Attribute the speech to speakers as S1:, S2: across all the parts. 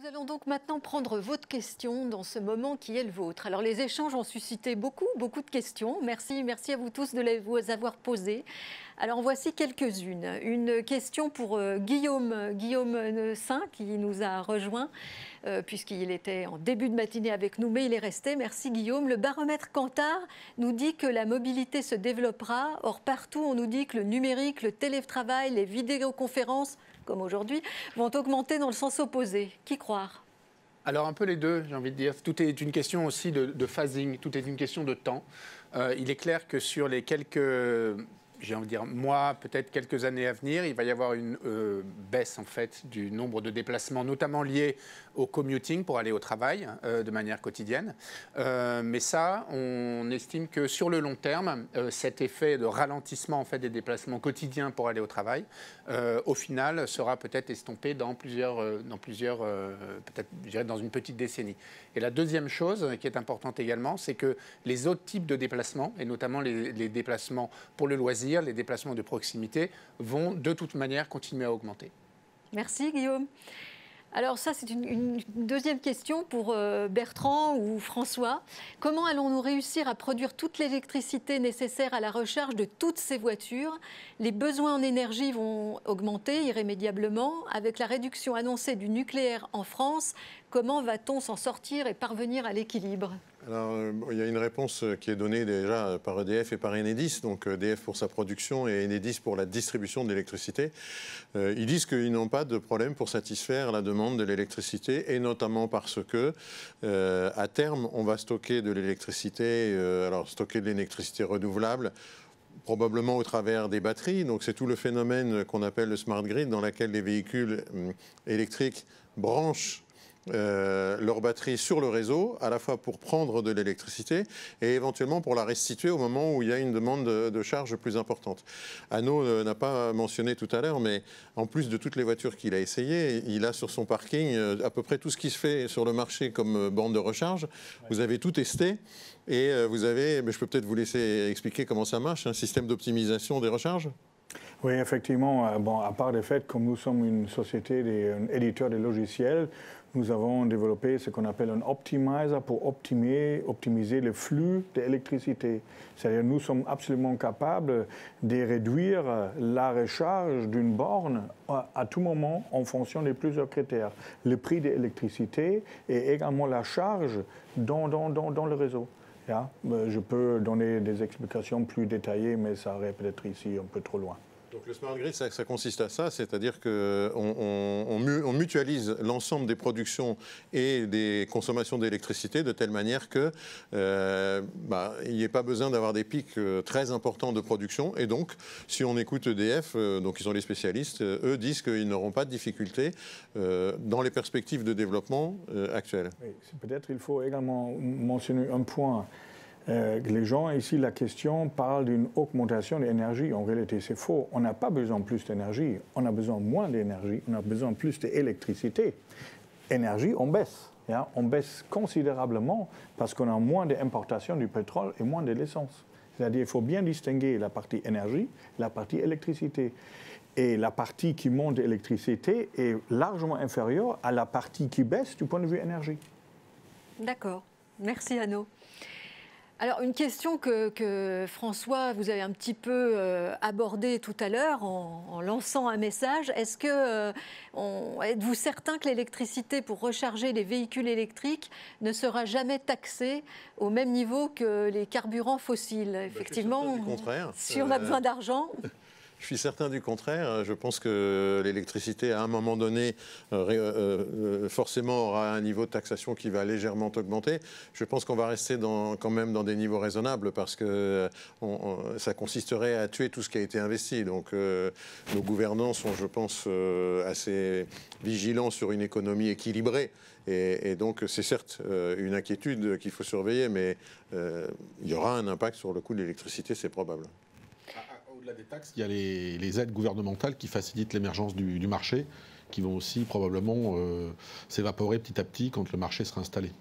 S1: Nous allons donc maintenant prendre votre question dans ce moment qui est le vôtre. Alors les échanges ont suscité beaucoup de questions. Merci à vous tous de les vous avoir posées. Alors voici quelques-unes. Une question pour Guillaume Saint qui nous a rejoint puisqu'il était en début de matinée avec nous, mais il est resté. Merci Guillaume. Le baromètre Kantar nous dit que la mobilité se développera. Or partout on nous dit que le numérique, le télétravail, les vidéoconférences comme aujourd'hui, vont augmenter dans le sens opposé. Qui croire ?
S2: Alors un peu les deux, j'ai envie de dire. Tout est une question aussi de phasing, tout est une question de temps. Il est clair que sur les quelques, j'ai envie de dire, mois, peut-être quelques années à venir, il va y avoir une baisse en fait du nombre de déplacements, notamment liés au commuting pour aller au travail de manière quotidienne. Mais ça, on estime que sur le long terme, cet effet de ralentissement en fait, des déplacements quotidiens pour aller au travail, au final, sera peut-être estompé dans plusieurs peut-être, je dirais, dans une petite décennie. Et la deuxième chose qui est importante également, c'est que les autres types de déplacements, et notamment les déplacements pour le loisir, les déplacements de proximité, vont de toute manière continuer à augmenter.
S1: Merci Guillaume. Alors ça, c'est une deuxième question pour Bertrand ou François. Comment allons-nous réussir à produire toute l'électricité nécessaire à la recharge de toutes ces voitures ? Les besoins en énergie vont augmenter irrémédiablement. Avec la réduction annoncée du nucléaire en France, comment va-t-on s'en sortir et parvenir à l'équilibre ?
S3: Alors, il y a une réponse qui est donnée déjà par EDF et par Enedis, donc EDF pour sa production et Enedis pour la distribution de l'électricité. Ils disent qu'ils n'ont pas de problème pour satisfaire la demande de l'électricité, et notamment parce que, à terme, on va stocker de l'électricité, alors stocker de l'électricité renouvelable, probablement au travers des batteries. Donc c'est tout le phénomène qu'on appelle le smart grid, dans lequel les véhicules électriques branchent leur batterie sur le réseau, à la fois pour prendre de l'électricité et éventuellement pour la restituer au moment où il y a une demande de charge plus importante. Arnaud n'a pas mentionné tout à l'heure, mais en plus de toutes les voitures qu'il a essayées, il a sur son parking à peu près tout ce qui se fait sur le marché comme borne de recharge. Vous avez tout testé et vous avez, mais je peux peut-être vous laisser expliquer comment ça marche, un système d'optimisation des recharges.
S4: Oui, effectivement. Bon, à part le fait, comme nous sommes une société, un éditeur de logiciels, nous avons développé ce qu'on appelle un optimizer pour optimiser le flux d'électricité. C'est-à-dire nous sommes absolument capables de réduire la recharge d'une borne à tout moment en fonction de plusieurs critères. Le prix de l'électricité et également la charge dans le réseau. Yeah. Je peux donner des explications plus détaillées, mais ça aurait peut-être ici un peu trop loin.
S3: Donc le smart grid, ça consiste à ça, c'est-à-dire qu'on mutualise l'ensemble des productions et des consommations d'électricité de telle manière qu'il n'y ait pas besoin d'avoir des pics très importants de production. Et donc, si on écoute EDF, donc ils sont les spécialistes, eux disent qu'ils n'auront pas de difficultés dans les perspectives de développement actuelles.
S4: Oui, peut-être il faut également mentionner un point. Les gens ici, la question parle d'une augmentation de l'énergie. En réalité, c'est faux. On n'a pas besoin de plus d'énergie. On a besoin moins d'énergie. On a besoin de plus d'électricité. Énergie, on baisse. Yeah? On baisse considérablement parce qu'on a moins d'importation du pétrole et moins de l'essence. C'est-à-dire qu'il faut bien distinguer la partie énergie, la partie électricité. Et la partie qui monte d'électricité est largement inférieure à la partie qui baisse du point de vue énergie.
S1: D'accord. Merci Arnaud. Alors, une question que François, vous avez un petit peu abordée tout à l'heure en lançant un message. Êtes-vous certain que l'électricité pour recharger les véhicules électriques ne sera jamais taxée au même niveau que les carburants fossiles ? Effectivement, si on a besoin d'argent...
S3: Je suis certain du contraire. Je pense que l'électricité, à un moment donné, forcément aura un niveau de taxation qui va légèrement augmenter. Je pense qu'on va rester quand même dans des niveaux raisonnables parce que ça consisterait à tuer tout ce qui a été investi. Donc nos gouvernants sont, je pense, assez vigilants sur une économie équilibrée. Et donc c'est certes une inquiétude qu'il faut surveiller, mais il y aura un impact sur le coût de l'électricité, c'est probable.
S5: Au-delà des taxes, il y a les aides gouvernementales qui facilitent l'émergence du marché, qui vont aussi probablement s'évaporer petit à petit quand le marché sera installé.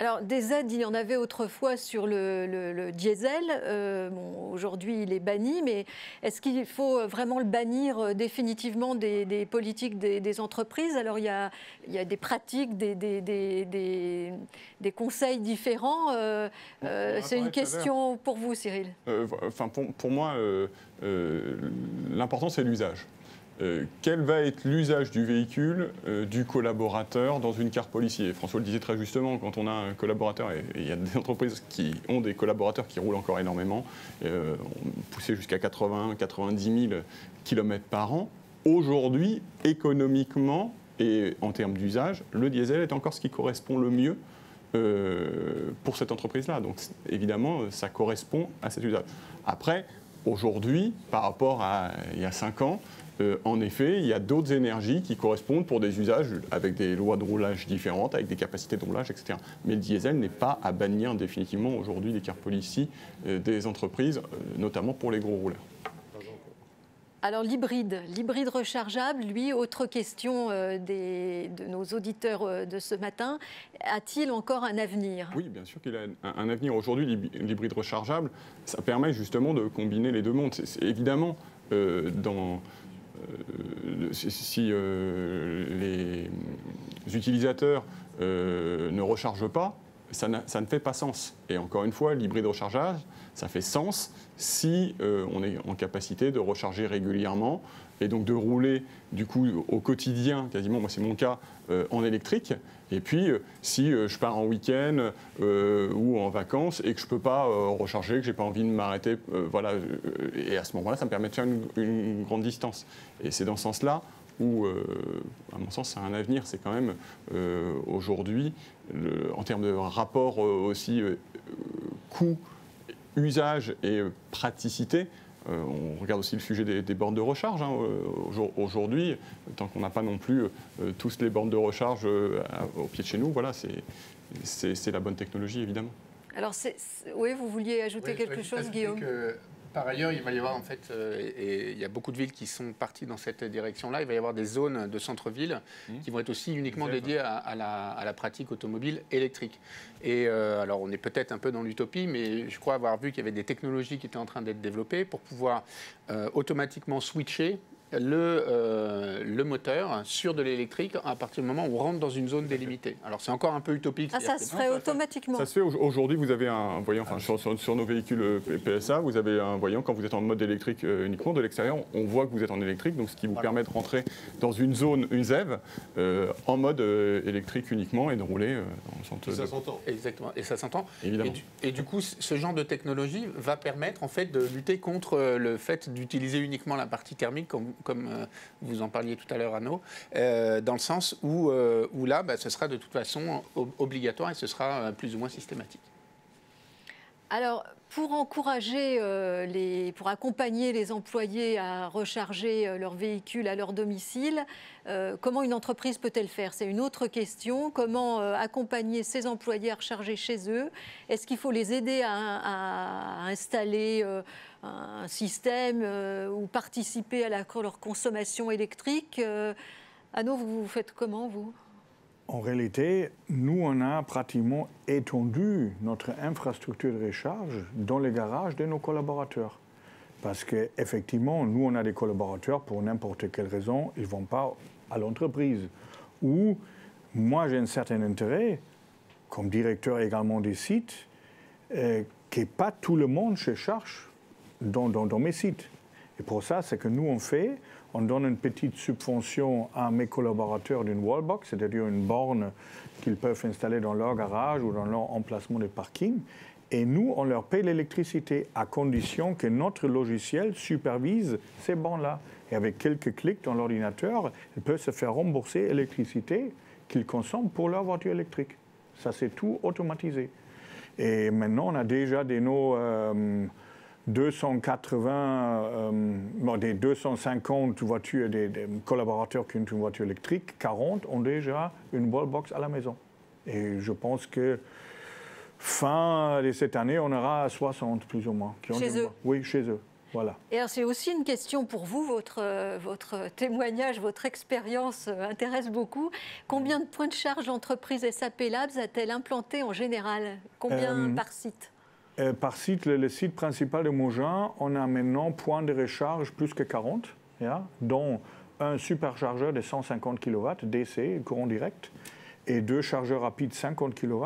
S1: Alors, des aides, il y en avait autrefois sur le diesel. Bon, aujourd'hui, il est banni, mais est-ce qu'il faut vraiment le bannir définitivement des politiques des entreprises? Alors, il y a des pratiques, des conseils différents. C'est une question pour vous, Cyril.
S6: Pour moi, l'important, c'est l'usage. Quel va être l'usage du véhicule du collaborateur dans une carte policier? François le disait très justement, quand on a un collaborateur, et il y a des entreprises qui ont des collaborateurs qui roulent encore énormément, poussés jusqu'à 90 000 km par an. Aujourd'hui, économiquement et en termes d'usage, le diesel est encore ce qui correspond le mieux pour cette entreprise-là. Donc évidemment, ça correspond à cet usage. Après, aujourd'hui, par rapport à il y a 5 ans, en effet, il y a d'autres énergies qui correspondent pour des usages avec des lois de roulage différentes, avec des capacités de roulage, etc. Mais le diesel n'est pas à bannir définitivement aujourd'hui des cartes policiers des entreprises, notamment pour les gros rouleurs.
S1: Alors l'hybride rechargeable, lui, autre question de nos auditeurs de ce matin, a-t-il encore un avenir? Oui,
S6: bien sûr qu'il a un avenir. Aujourd'hui, l'hybride rechargeable, ça permet justement de combiner les deux mondes. C'est évidemment, si les utilisateurs ne rechargent pas, ça ne fait pas sens. Et encore une fois, l'hybride rechargeable, ça fait sens si on est en capacité de recharger régulièrement et donc de rouler du coup au quotidien, quasiment, moi c'est mon cas, en électrique. Et puis si je pars en week-end ou en vacances et que je ne peux pas recharger, que je n'ai pas envie de m'arrêter, voilà, et à ce moment-là, ça me permet de faire une grande distance. Et c'est dans ce sens-là où, à mon sens, c'est un avenir. C'est quand même aujourd'hui, en termes de rapport aussi coût, usage et praticité. On regarde aussi le sujet des bornes de recharge. Hein. Aujourd'hui, tant qu'on n'a pas non plus tous les bornes de recharge au pied de chez nous, voilà, c'est la bonne technologie, évidemment.
S1: Alors, oui, vous vouliez ajouter quelque chose, Guillaume?
S2: Par ailleurs, il va y avoir en fait, et il y a beaucoup de villes qui sont parties dans cette direction-là, il va y avoir des zones de centre-ville qui vont être aussi uniquement dédiées à la pratique automobile électrique. Et alors, on est peut-être un peu dans l'utopie, mais je crois avoir vu qu'il y avait des technologies qui étaient en train d'être développées pour pouvoir automatiquement switcher le moteur sur de l'électrique à partir du moment où on rentre dans une zone délimitée. Alors c'est encore un peu utopique.
S1: Ah, ça se ferait automatiquement?
S6: Ça se fait aujourd'hui, vous avez un voyant, sur nos véhicules PSA, vous avez un voyant quand vous êtes en mode électrique uniquement. De l'extérieur, on voit que vous êtes en électrique, donc ce qui vous permet de rentrer dans une zone, une ZEV, en mode électrique uniquement et de rouler dans le centre.
S3: Ça s'entend.
S2: Exactement, et ça s'entend.
S6: Évidemment.
S2: Et du coup, ce genre de technologie va permettre en fait de lutter contre le fait d'utiliser uniquement la partie thermique, comme vous en parliez tout à l'heure, Arnaud, dans le sens où là, ce sera de toute façon obligatoire et ce sera plus ou moins systématique.
S1: Alors, pour encourager, pour accompagner les employés à recharger leur véhicule à leur domicile, comment une entreprise peut-elle faire? C'est une autre question. Comment accompagner ces employés à recharger chez eux? Est-ce qu'il faut les aider à installer un système ou participer à leur consommation électrique? Arnaud, vous faites comment, vous?
S4: En réalité, nous, on a pratiquement étendu notre infrastructure de recharge dans les garages de nos collaborateurs. Parce qu'effectivement, nous, on a des collaborateurs, pour n'importe quelle raison, ils ne vont pas à l'entreprise. Ou, moi, j'ai un certain intérêt, comme directeur également des sites, que pas tout le monde se charge dans mes sites. Et pour ça, ce que nous, on fait, on donne une petite subvention à mes collaborateurs d'une wallbox, c'est-à-dire une borne qu'ils peuvent installer dans leur garage ou dans leur emplacement de parking. Et nous, on leur paye l'électricité à condition que notre logiciel supervise ces bornes-là. Et avec quelques clics dans l'ordinateur, ils peuvent se faire rembourser l'électricité qu'ils consomment pour leur voiture électrique. Ça, c'est tout automatisé. Et maintenant, on a déjà des 250 voitures, des collaborateurs qui ont une voiture électrique, 40 ont déjà une wallbox à la maison. Et je pense que fin de cette année, on aura 60 plus ou moins.
S1: Chez eux?
S4: Oui, chez eux. Voilà.
S1: Et alors c'est aussi une question pour vous, votre témoignage, votre expérience intéresse beaucoup. Combien de points de charge l'entreprise SAP Labs a-t-elle implanté en général? Combien par site?
S4: Par site, le site principal de Mougins, on a maintenant points de recharge plus que 40, dont un superchargeur de 150 kW DC, courant direct, et 2 chargeurs rapides 50 kW.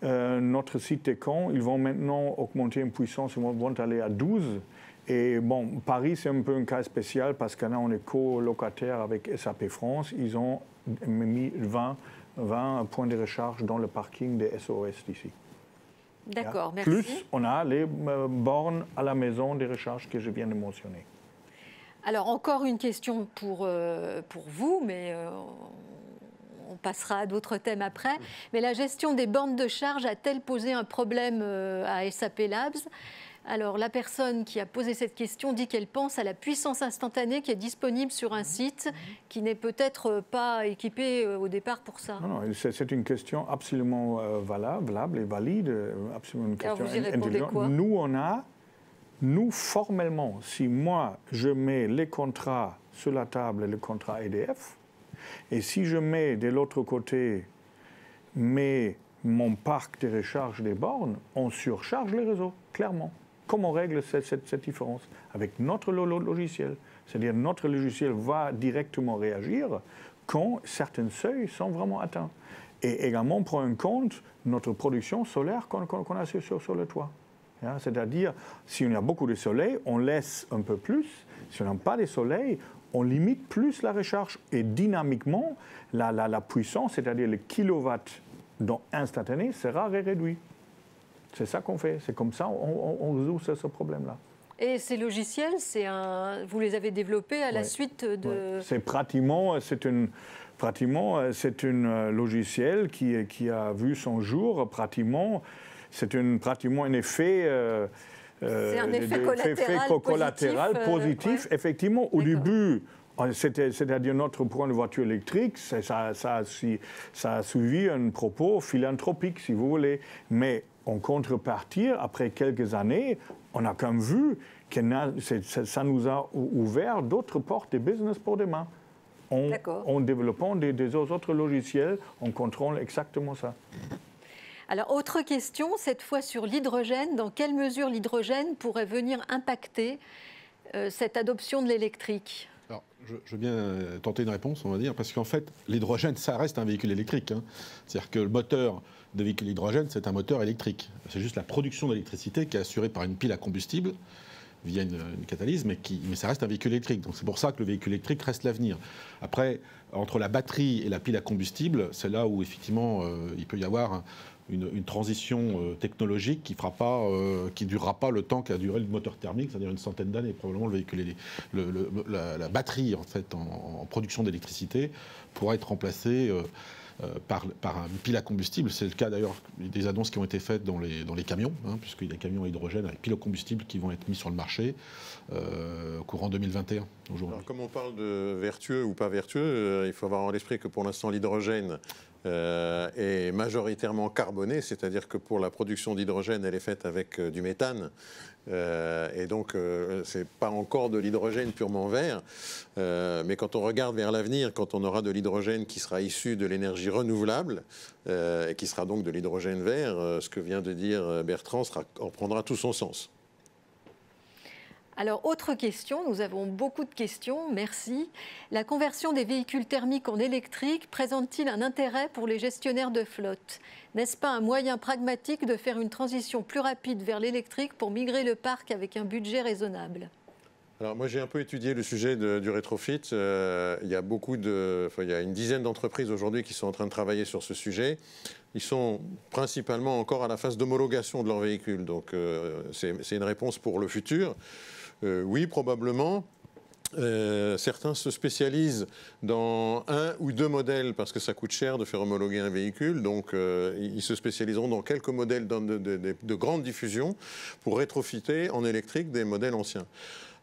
S4: Notre site de Caen, ils vont maintenant augmenter en puissance, ils vont aller à 12. Et bon, Paris, c'est un peu un cas spécial parce que là, on est co-locataire avec SAP France. Ils ont mis 20 points de recharge dans le parking des SOS d'ici.
S1: D'accord, merci.
S4: Plus, on a les bornes à la maison de recharge que je viens de mentionner.
S1: Alors, encore une question pour vous, mais on passera à d'autres thèmes après. Mais la gestion des bornes de charge a-t-elle posé un problème à SAP Labs? Alors, la personne qui a posé cette question dit qu'elle pense à la puissance instantanée qui est disponible sur un site qui n'est peut-être pas équipé au départ pour ça.
S4: Non, c'est une question absolument valable et valide. Absolument une question.
S1: Alors, vous y répondez quoi?
S4: Nous, formellement, si moi, je mets les contrats sur la table, le contrat EDF, et si je mets de l'autre côté mon parc de recharge des bornes, on surcharge les réseaux, clairement. Comment on règle cette différence? Avec notre logiciel. C'est-à-dire notre logiciel va directement réagir quand certains seuils sont vraiment atteints. Et également, on prend en compte notre production solaire qu'on a sur le toit. C'est-à-dire, si on a beaucoup de soleil, on laisse un peu plus. Si on n'a pas de soleil, on limite plus la recharge. Et dynamiquement, la puissance, c'est-à-dire le kilowatt instantané, sera réduit. C'est ça qu'on fait. C'est comme ça on résout ce problème-là.
S1: Et ces logiciels, vous les avez développés à la suite de...
S4: C'est un logiciel qui a vu son jour pratiquement. C'est pratiquement un effet...
S1: c'est un effet collatéral
S4: positif.
S1: Ouais.
S4: Effectivement, au début... C'est-à-dire notre point de voiture électrique, ça a suivi un propos philanthropique, si vous voulez. Mais en contrepartie, après quelques années, on a quand même vu que ça nous a ouvert d'autres portes de business pour demain. En développant des autres logiciels, on contrôle exactement ça.
S1: Alors, autre question, cette fois sur l'hydrogène. Dans quelle mesure l'hydrogène pourrait venir impacter cette adoption de l'électrique ?
S5: Alors, je veux bien tenter une réponse, on va dire, parce qu'en fait, l'hydrogène, ça reste un véhicule électrique. C'est-à-dire que le moteur de véhicule hydrogène, c'est un moteur électrique. C'est juste la production d'électricité qui est assurée par une pile à combustible via une catalyse, mais ça reste un véhicule électrique. Donc c'est pour ça que le véhicule électrique reste l'avenir. Après, entre la batterie et la pile à combustible, c'est là où effectivement il peut y avoir une transition technologique qui ne durera pas le temps qu'a duré le moteur thermique, c'est-à-dire une centaine d'années. Probablement le véhicule, la batterie en fait en production d'électricité pourra être remplacée par une pile à combustible. C'est le cas d'ailleurs des annonces qui ont été faites dans les camions, puisqu'il y a des camions à hydrogène avec pile à combustible qui vont être mis sur le marché courant 2021 aujourd'hui.
S3: Alors, comme on parle de vertueux ou pas vertueux, il faut avoir en l'esprit que pour l'instant l'hydrogène est majoritairement carboné, c'est-à-dire que pour la production d'hydrogène, elle est faite avec du méthane. Et donc, ce n'est pas encore de l'hydrogène purement vert. Mais quand on regarde vers l'avenir, quand on aura de l'hydrogène qui sera issu de l'énergie renouvelable, et qui sera donc de l'hydrogène vert, ce que vient de dire Bertrand prendra tout son sens.
S1: Alors, autre question, nous avons beaucoup de questions, merci. La conversion des véhicules thermiques en électrique présente-t-il un intérêt pour les gestionnaires de flotte? N'est-ce pas un moyen pragmatique de faire une transition plus rapide vers l'électrique pour migrer le parc avec un budget raisonnable?
S3: Alors moi j'ai un peu étudié le sujet du rétrofit. Il y a une dizaine d'entreprises aujourd'hui qui sont en train de travailler sur ce sujet. Ils sont principalement encore à la phase d'homologation de leurs véhicules. Donc c'est une réponse pour le futur. Oui, probablement. Certains se spécialisent dans un ou deux modèles parce que ça coûte cher de faire homologuer un véhicule. Donc, ils se spécialiseront dans quelques modèles de grande diffusion pour rétrofiter en électrique des modèles anciens.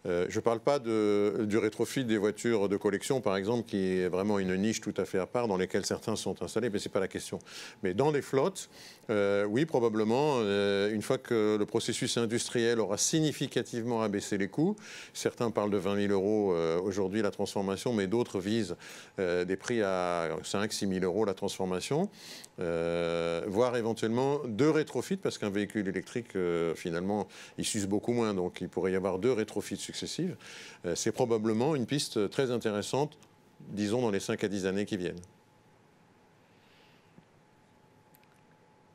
S3: Je ne parle pas du rétrofit des voitures de collection, par exemple, qui est vraiment une niche tout à fait à part, dans lesquelles certains sont installés, mais ce n'est pas la question. Mais dans les flottes, oui, probablement, une fois que le processus industriel aura significativement abaissé les coûts, certains parlent de 20 000 euros aujourd'hui la transformation, mais d'autres visent des prix à 5 000 6 000 euros la transformation, voire éventuellement 2 rétrofits, parce qu'un véhicule électrique, finalement, il s'use beaucoup moins, donc il pourrait y avoir 2 rétrofits successifs. C'est probablement une piste très intéressante, disons, dans les 5 à 10 années qui viennent.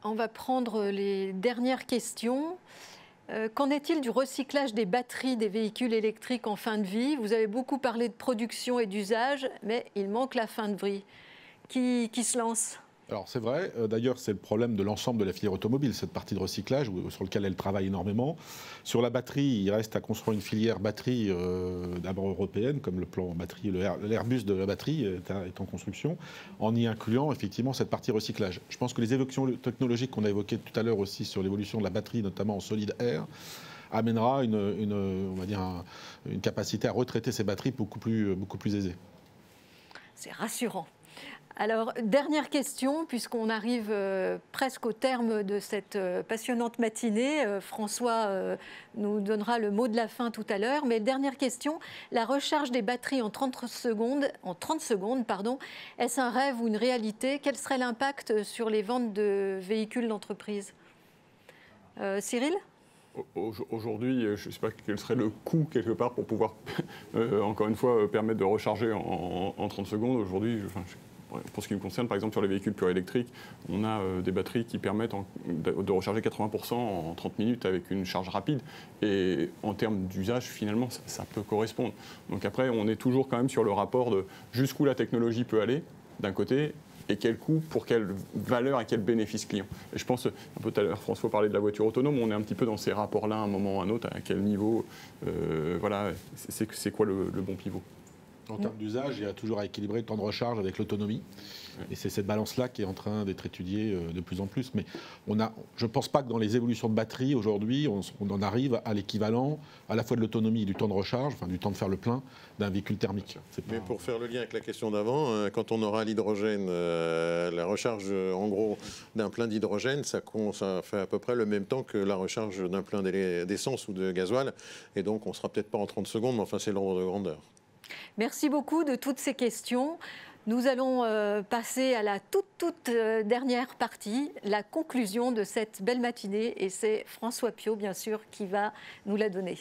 S1: On va prendre les dernières questions. Qu'en est-il du recyclage des batteries des véhicules électriques en fin de vie? Vous avez beaucoup parlé de production et d'usage, mais il manque la fin de vie. Qui se lance?
S5: Alors c'est vrai, d'ailleurs c'est le problème de l'ensemble de la filière automobile, cette partie de recyclage sur laquelle elle travaille énormément. Sur la batterie, il reste à construire une filière batterie d'abord européenne, comme le plan batterie, l'Airbus de la batterie est en construction, en y incluant effectivement cette partie recyclage. Je pense que les évolutions technologiques qu'on a évoquées tout à l'heure aussi sur l'évolution de la batterie, notamment en solide air, amènera on va dire une capacité à retraiter ces batteries beaucoup plus aisée.
S1: C'est rassurant. Alors, dernière question, puisqu'on arrive presque au terme de cette passionnante matinée. François nous donnera le mot de la fin tout à l'heure. Mais dernière question, la recharge des batteries en 30 secondes, est-ce un rêve ou une réalité? Quel serait l'impact sur les ventes de véhicules d'entreprise? Cyril?
S6: Aujourd'hui, je ne sais pas quel serait le coût quelque part pour pouvoir, encore une fois, permettre de recharger en 30 secondes. Aujourd'hui, pour ce qui me concerne, par exemple, sur les véhicules purs électriques, on a des batteries qui permettent de recharger 80% en 30 minutes avec une charge rapide. Et en termes d'usage, finalement, ça peut correspondre. Donc après, on est toujours quand même sur le rapport de jusqu'où la technologie peut aller, d'un côté, et quel coût, pour quelle valeur et quel bénéfice client. Et je pense, un peu tout à l'heure, François parlait de la voiture autonome, on est un petit peu dans ces rapports-là, à un moment ou à un autre, à quel niveau, voilà, c'est quoi le bon pivot.
S5: En termes d'usage, il y a toujours à équilibrer le temps de recharge avec l'autonomie. Et c'est cette balance-là qui est en train d'être étudiée de plus en plus. Mais je ne pense pas que dans les évolutions de batterie, aujourd'hui, on en arrive à l'équivalent à la fois de l'autonomie et du temps de recharge, enfin du temps de faire le plein d'un véhicule thermique.
S3: Mais pour faire le lien avec la question d'avant, quand on aura l'hydrogène, la recharge en gros d'un plein d'hydrogène, ça fait à peu près le même temps que la recharge d'un plein d'essence ou de gasoil. Et donc on ne sera peut-être pas en 30 secondes, mais enfin c'est l'ordre de grandeur.
S1: Merci beaucoup de toutes ces questions. Nous allons passer à la toute dernière partie, la conclusion de cette belle matinée. Et c'est François Piot, bien sûr, qui va nous la donner.